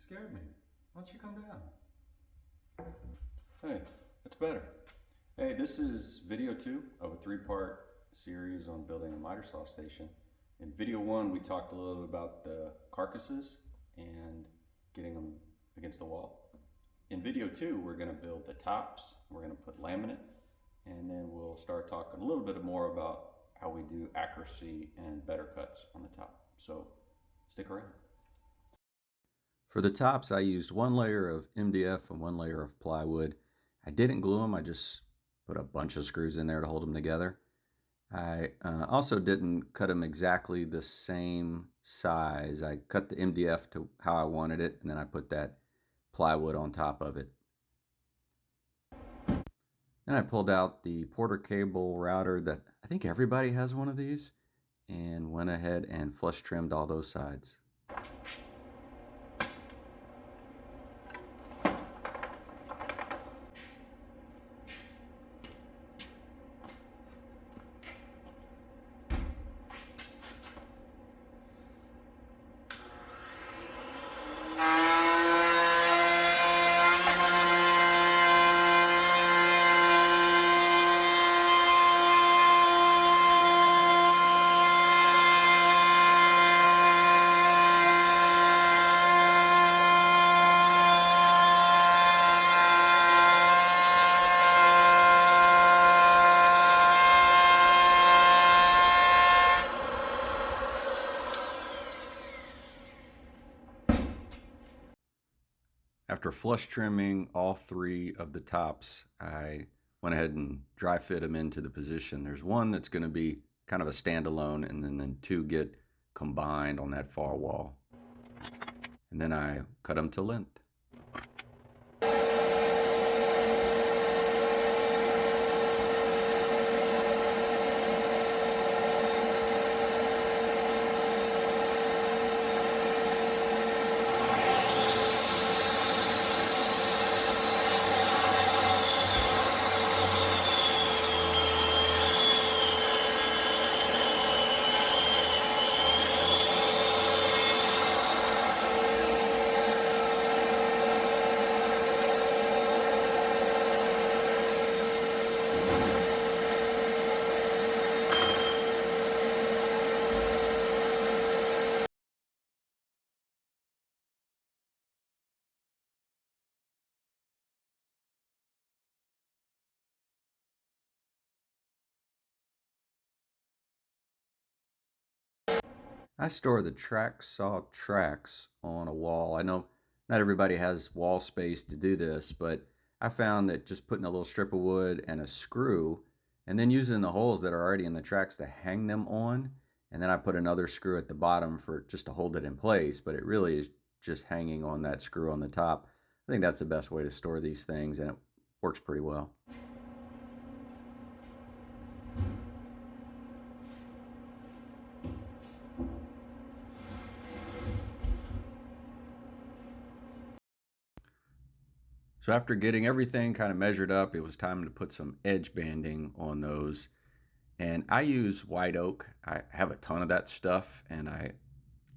scared me. Why don't you come down? Hey, that's better. Hey, this is video 2 of a 3-part series on building a miter saw station. In video 1, we talked a little bit about the carcasses and getting them against the wall. In video 2, we're going to build the tops, we're going to put laminate, and then we'll start talking a little bit more about how we do accuracy and better cuts on the top. So stick around. For the tops, I used 1 layer of MDF and 1 layer of plywood. I didn't glue them, I just put a bunch of screws in there to hold them together. I also didn't cut them exactly the same size. I cut the MDF to how I wanted it, and then I put that plywood on top of it. Then I pulled out the Porter cable router that I think everybody has one of these, and went ahead and flush trimmed all those sides. After flush trimming all 3 of the tops, I went ahead and dry fit them into the position. There's one that's going to be kind of a standalone, and then 2 get combined on that far wall. And then I cut them to length. I store the track saw tracks on a wall. I know not everybody has wall space to do this, but I found that just putting a little strip of wood and a screw, and then using the holes that are already in the tracks to hang them on, and then I put another screw at the bottom for just to hold it in place, but it really is just hanging on that screw on the top. I think that's the best way to store these things, and it works pretty well. So after getting everything kind of measured up, it was time to put some edge banding on those. And I use white oak. I have a ton of that stuff and I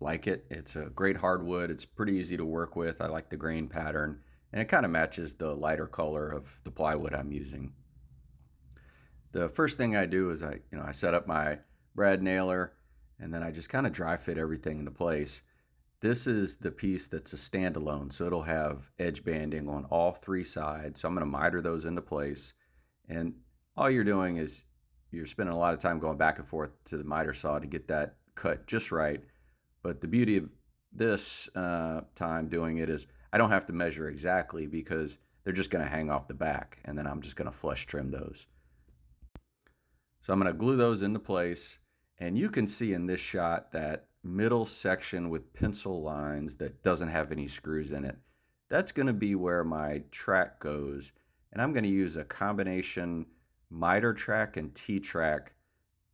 like it. It's a great hardwood. It's pretty easy to work with. I like the grain pattern and it kind of matches the lighter color of the plywood I'm using. The first thing I do is I set up my brad nailer and then I just kind of dry fit everything into place. This is the piece that's a standalone, so it'll have edge banding on all 3 sides. So I'm going to miter those into place. And all you're doing is you're spending a lot of time going back and forth to the miter saw to get that cut just right. But the beauty of this time doing it is I don't have to measure exactly because they're just going to hang off the back. And then I'm just going to flush trim those. So I'm going to glue those into place. And you can see in this shot that middle section with pencil lines that doesn't have any screws in it. That's going to be where my track goes. And I'm going to use a combination miter track and T-track.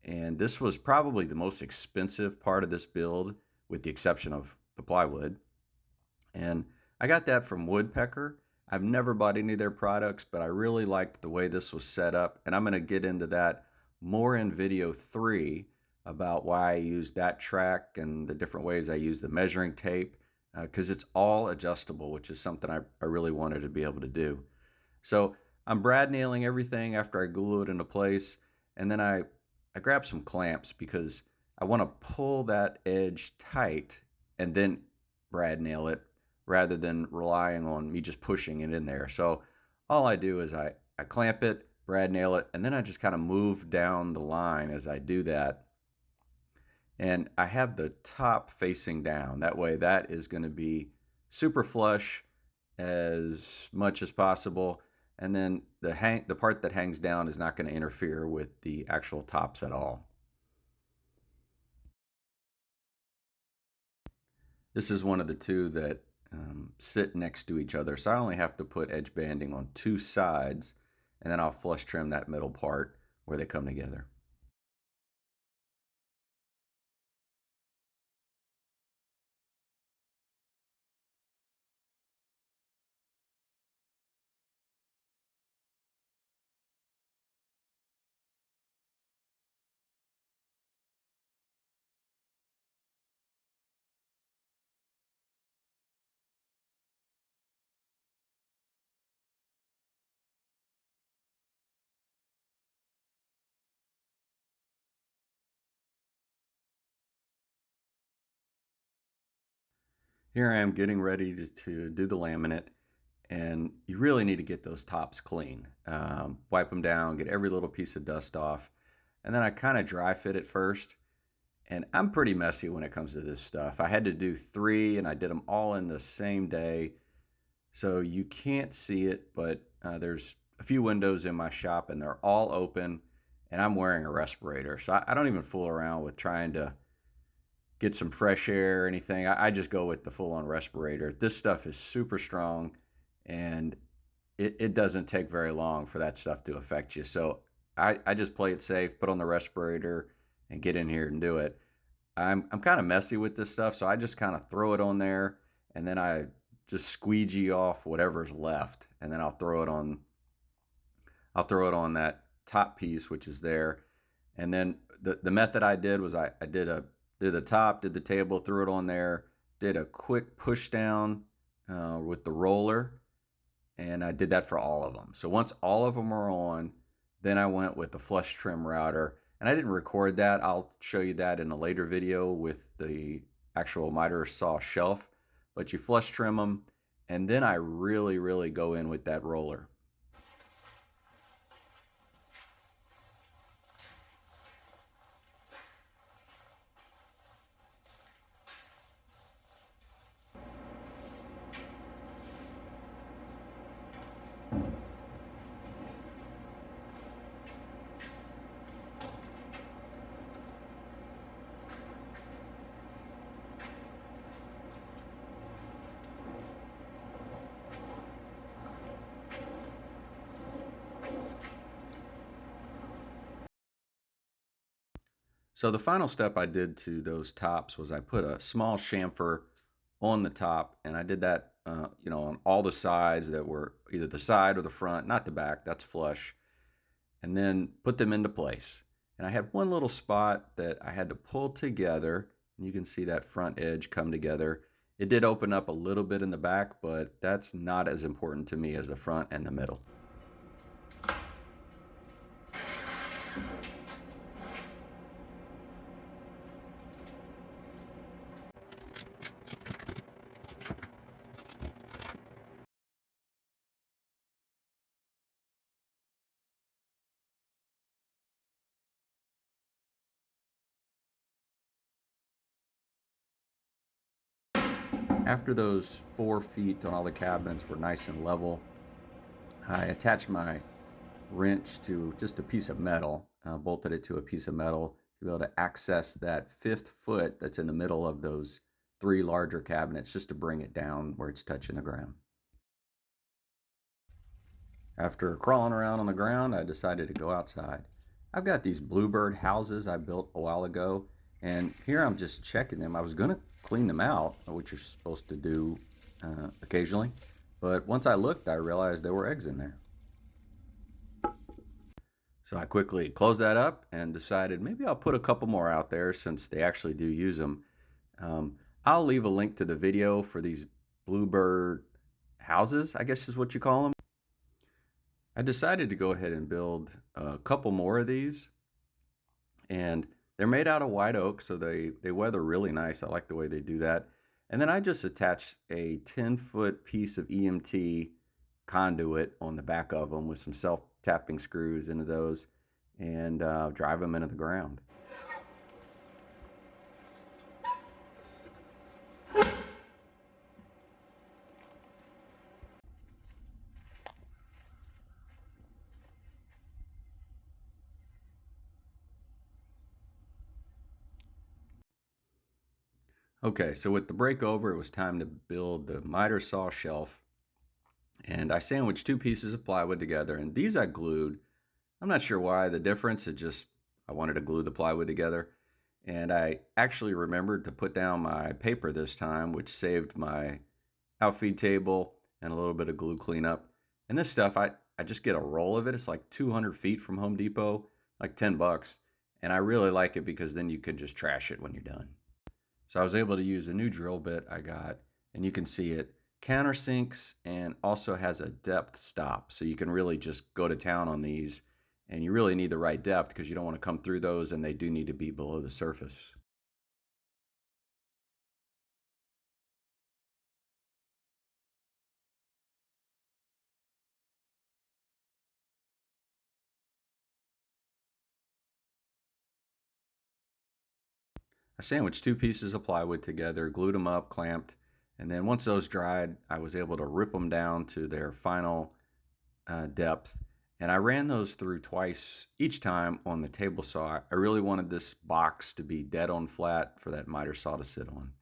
And this was probably the most expensive part of this build with the exception of the plywood. And I got that from Woodpecker. I've never bought any of their products, but I really liked the way this was set up. And I'm going to get into that more in video 3 about why I used that track and the different ways I use the measuring tape because it's all adjustable, which is something I really wanted to be able to do. So I'm brad nailing everything after I glue it into place, and then I grab some clamps because I want to pull that edge tight and then brad nail it rather than relying on me just pushing it in there. So all I do is I clamp it, brad nail it, and then I just kind of move down the line as I do that. And I have the top facing down. That way that is going to be super flush as much as possible. And then the part that hangs down is not going to interfere with the actual tops at all. This is one of the two that sit next to each other. So I only have to put edge banding on two sides, and then I'll flush trim that middle part where they come together. Here I am getting ready to do the laminate, and you really need to get those tops clean. Wipe them down, get every little piece of dust off, and then I kind of dry fit it first. And I'm pretty messy when it comes to this stuff. I had to do three, and I did them all in the same day. So you can't see it, but there's a few windows in my shop, and they're all open, and I'm wearing a respirator. So I don't even fool around with trying to get some fresh air or anything. I just go with the full-on respirator. This stuff is super strong, and it doesn't take very long for that stuff to affect you. So I just play it safe, put on the respirator, and get in here and do it. I'm kind of messy with this stuff, so I just kind of throw it on there, and then I just squeegee off whatever's left, and then I'll throw it on that top piece, which is there. And then the method I did was I did the top, did the table, threw it on there, did a quick push down with the roller, and I did that for all of them. So once all of them are on, then I went with the flush trim router, and I didn't record that. I'll show you that in a later video with the actual miter saw shelf, but you flush trim them, and then I really go in with that roller. So the final step I did to those tops was I put a small chamfer on the top, and I did that, on all the sides that were either the side or the front, not the back, that's flush, and then put them into place. And I had one little spot that I had to pull together, and you can see that front edge come together. It did open up a little bit in the back, but that's not as important to me as the front and the middle. After those 4 feet on all the cabinets were nice and level, I attached my wrench to just a piece of metal, bolted it to a piece of metal to be able to access that 5th foot that's in the middle of those 3 larger cabinets, just to bring it down where it's touching the ground. After crawling around on the ground, I decided to go outside. I've got these bluebird houses I built a while ago, and here I'm just checking them. I was going to clean them out, which you're supposed to do occasionally, but once I looked, I realized there were eggs in there. So I quickly closed that up and decided maybe I'll put a couple more out there since they actually do use them. I'll leave a link to the video for these bluebird houses, I guess is what you call them. I decided to go ahead and build a couple more of these, and they're made out of white oak, so they weather really nice. I like the way they do that. And then I just attached a 10-foot piece of EMT conduit on the back of them with some self-tapping screws into those, and drive them into the ground. Okay, so with the break over, it was time to build the miter saw shelf. And I sandwiched two pieces of plywood together, and these I glued. I'm not sure why the difference, I wanted to glue the plywood together. And I actually remembered to put down my paper this time, which saved my outfeed table and a little bit of glue cleanup. And this stuff, I just get a roll of it. It's like 200 feet from Home Depot, like 10 bucks. And I really like it because then you can just trash it when you're done. So I was able to use a new drill bit I got, and you can see it countersinks and also has a depth stop. So you can really just go to town on these, and you really need the right depth because you don't want to come through those, and they do need to be below the surface. I sandwiched two pieces of plywood together, glued them up, clamped, and then once those dried, I was able to rip them down to their final depth. And I ran those through twice each time on the table saw. I really wanted this box to be dead on flat for that miter saw to sit on.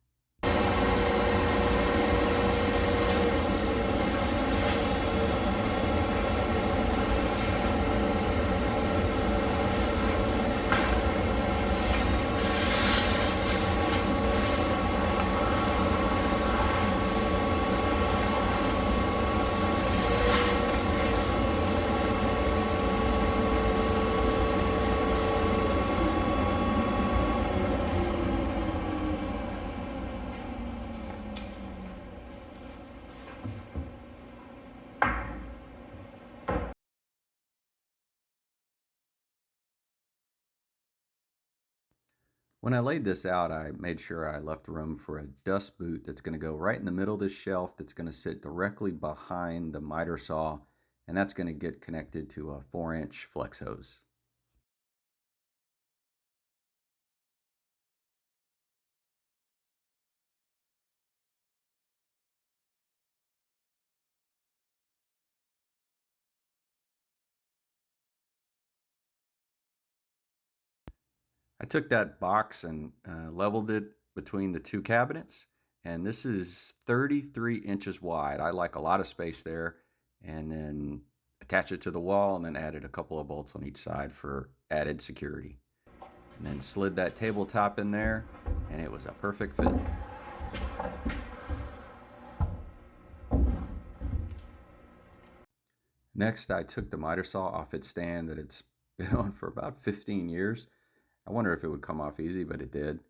When I laid this out, I made sure I left room for a dust boot that's going to go right in the middle of this shelf, that's going to sit directly behind the miter saw, and that's going to get connected to a 4-inch flex hose. I took that box and leveled it between the two cabinets, and this is 33 inches wide. I like a lot of space there, and then attach it to the wall, and then added a couple of bolts on each side for added security. And then slid that tabletop in there, and it was a perfect fit. Next, I took the miter saw off its stand that it's been on for about 15 years. I wonder if it would come off easy, but it did.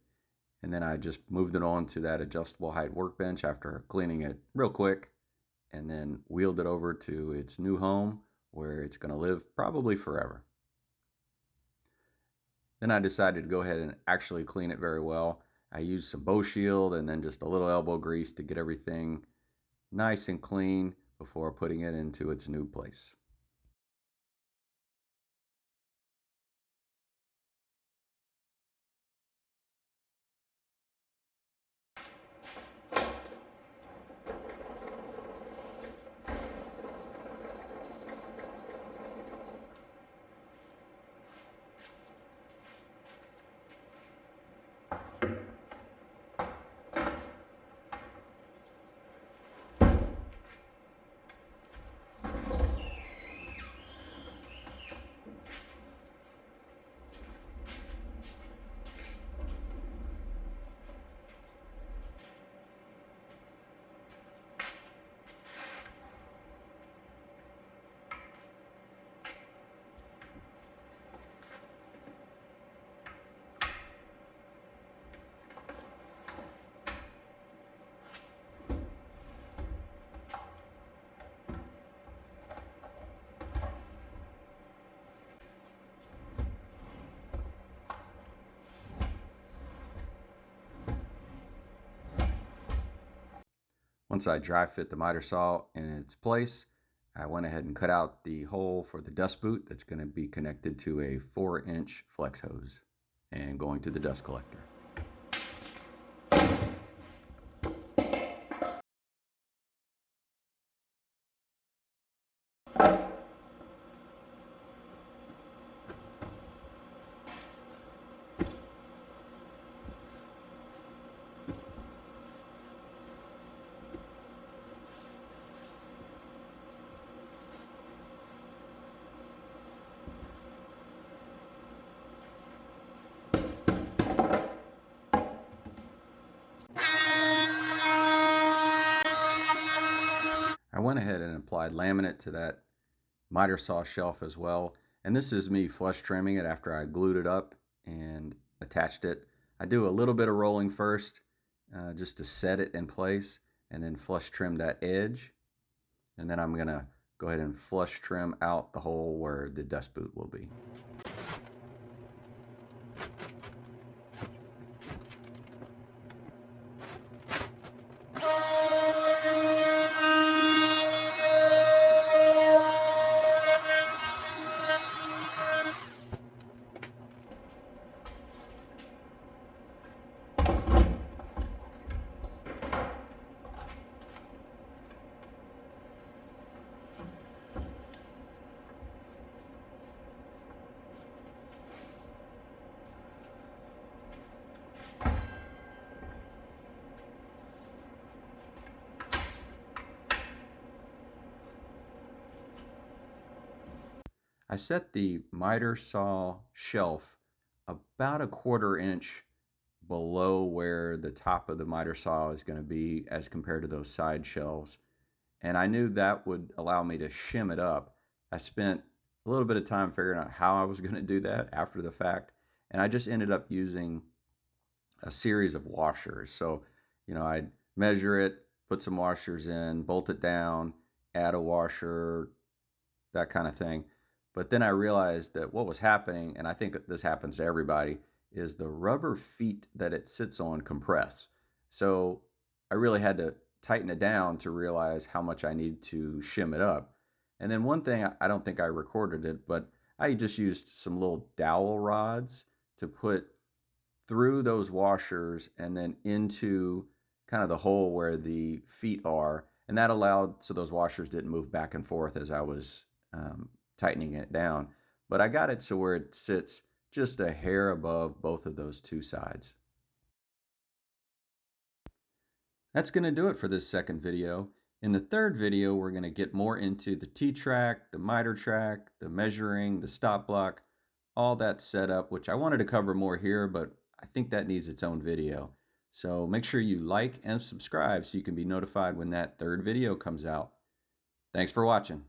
And then I just moved it on to that adjustable height workbench after cleaning it real quick, and then wheeled it over to its new home where it's going to live probably forever. Then I decided to go ahead and actually clean it very well. I used some Bow Shield and then just a little elbow grease to get everything nice and clean before putting it into its new place. Once I dry fit the miter saw in its place, I went ahead and cut out the hole for the dust boot that's going to be connected to a 4-inch flex hose and going to the dust collector. I went ahead and applied laminate to that miter saw shelf as well. And this is me flush trimming it after I glued it up and attached it. I do a little bit of rolling first just to set it in place, and then flush trim that edge. And then I'm gonna go ahead and flush trim out the hole where the dust boot will be. I set the miter saw shelf about a 1/4 inch below where the top of the miter saw is going to be as compared to those side shelves. And I knew that would allow me to shim it up. I spent a little bit of time figuring out how I was going to do that after the fact. And I just ended up using a series of washers. So, I'd measure it, put some washers in, bolt it down, add a washer, that kind of thing. But then I realized that what was happening, and I think this happens to everybody, is the rubber feet that it sits on compress. So I really had to tighten it down to realize how much I need to shim it up. And then one thing, I don't think I recorded it, but I just used some little dowel rods to put through those washers and then into kind of the hole where the feet are. And that allowed so those washers didn't move back and forth as I was tightening it down. But I got it so where it sits just a hair above both of those two sides. That's going to do it for this second video. In the third video, we're going to get more into the T-track, the miter track, the measuring, the stop block, all that setup, which I wanted to cover more here, but I think that needs its own video. So make sure you like and subscribe so you can be notified when that third video comes out. Thanks for watching.